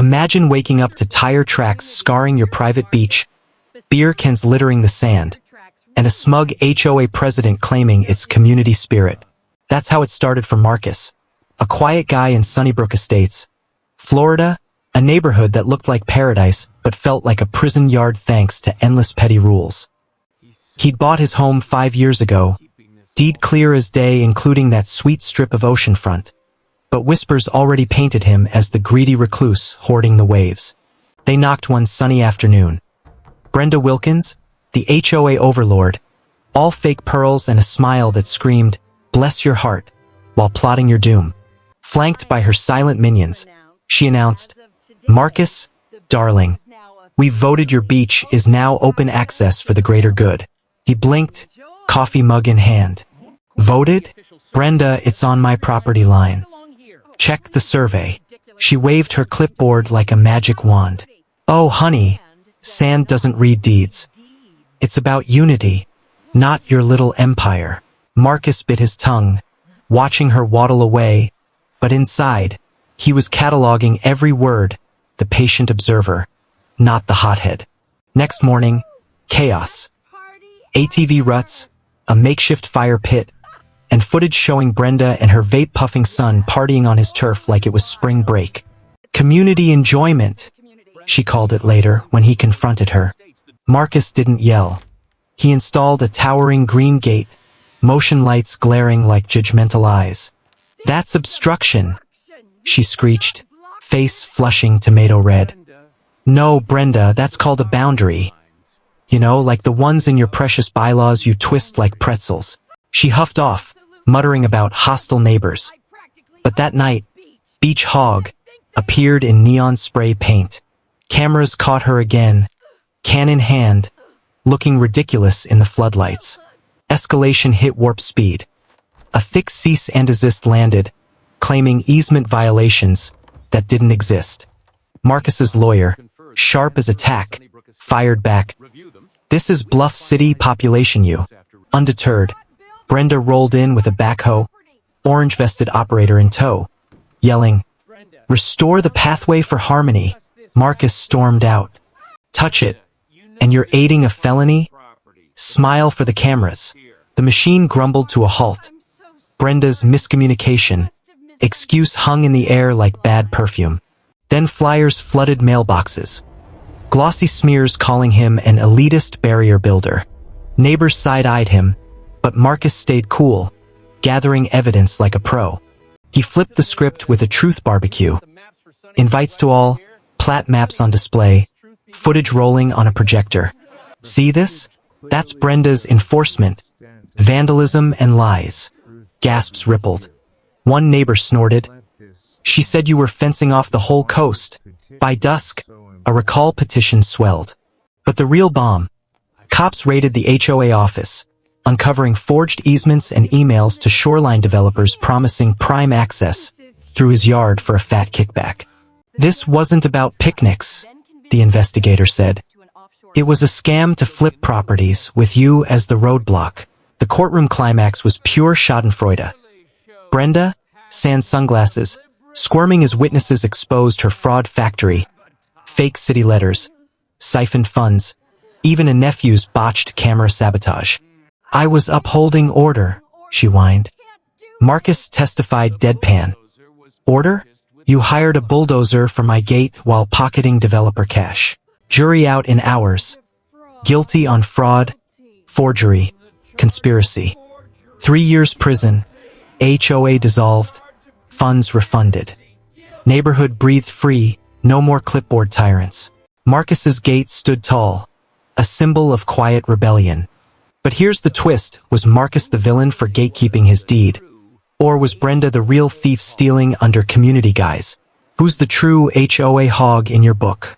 Imagine waking up to tire tracks scarring your private beach, beer cans littering the sand, and a smug HOA president claiming it's community spirit. That's how it started for Marcus, a quiet guy in Sunnybrook Estates, Florida, a neighborhood that looked like paradise but felt like a prison yard thanks to endless petty rules. He'd bought his home 5 years ago, deed clear as day including that sweet strip of oceanfront. But whispers already painted him as the greedy recluse hoarding the waves. They knocked one sunny afternoon. Brenda Wilkins, the HOA overlord, all fake pearls and a smile that screamed, "Bless your heart," while plotting your doom. Flanked by her silent minions, she announced, "Marcus, darling, we've voted your beach is now open access for the greater good." He blinked, coffee mug in hand. "Voted? Brenda, it's on my property line. Check the survey." She waved her clipboard like a magic wand. "Oh, honey, sand doesn't read deeds. It's about unity, not your little empire." Marcus bit his tongue, watching her waddle away, but inside, he was cataloging every word, the patient observer, not the hothead. Next morning, chaos. ATV ruts, a makeshift fire pit, and footage showing Brenda and her vape-puffing son partying on his turf like it was spring break. Community enjoyment, she called it later when he confronted her. Marcus didn't yell. He installed a towering green gate, motion lights glaring like judgmental eyes. "That's obstruction," she screeched, face flushing tomato red. "No, Brenda, that's called a boundary. You know, like the ones in your precious bylaws you twist like pretzels." She huffed off, muttering about hostile neighbors. But that night, Beach Hog appeared in neon spray paint. Cameras caught her again, can in hand, looking ridiculous in the floodlights. Escalation hit warp speed. A thick cease and desist landed, claiming easement violations that didn't exist. Marcus's lawyer, sharp as a tack, fired back, "This is Bluff City population you." Undeterred, Brenda rolled in with a backhoe, orange-vested operator in tow, yelling, "Restore the pathway for harmony." Marcus stormed out. "Touch it, and you're aiding a felony? Smile for the cameras." The machine grumbled to a halt. Brenda's miscommunication, excuse hung in the air like bad perfume. Then flyers flooded mailboxes. Glossy smears calling him an elitist barrier builder. Neighbors side-eyed him, but Marcus stayed cool, gathering evidence like a pro. He flipped the script with a truth barbecue. Invites to all, plat maps on display, footage rolling on a projector. "See this? That's Brenda's enforcement. Vandalism and lies." Gasps rippled. One neighbor snorted, "She said you were fencing off the whole coast." By dusk, a recall petition swelled. But the real bomb. Cops raided the HOA office, uncovering forged easements and emails to shoreline developers promising prime access through his yard for a fat kickback. "This wasn't about picnics," the investigator said. "It was a scam to flip properties with you as the roadblock." The courtroom climax was pure schadenfreude. Brenda, sans sunglasses, squirming as witnesses exposed her fraud factory, fake city letters, siphoned funds, even a nephew's botched camera sabotage. "I was upholding order," she whined. Marcus testified deadpan. "Order? You hired a bulldozer for my gate while pocketing developer cash." Jury out in hours. Guilty on fraud, forgery, conspiracy. 3 years prison, HOA dissolved, funds refunded. Neighborhood breathed free, no more clipboard tyrants. Marcus's gate stood tall, a symbol of quiet rebellion. But here's the twist, was Marcus the villain for gatekeeping his deed? Or was Brenda the real thief stealing under community guise? Who's the true HOA hog in your book?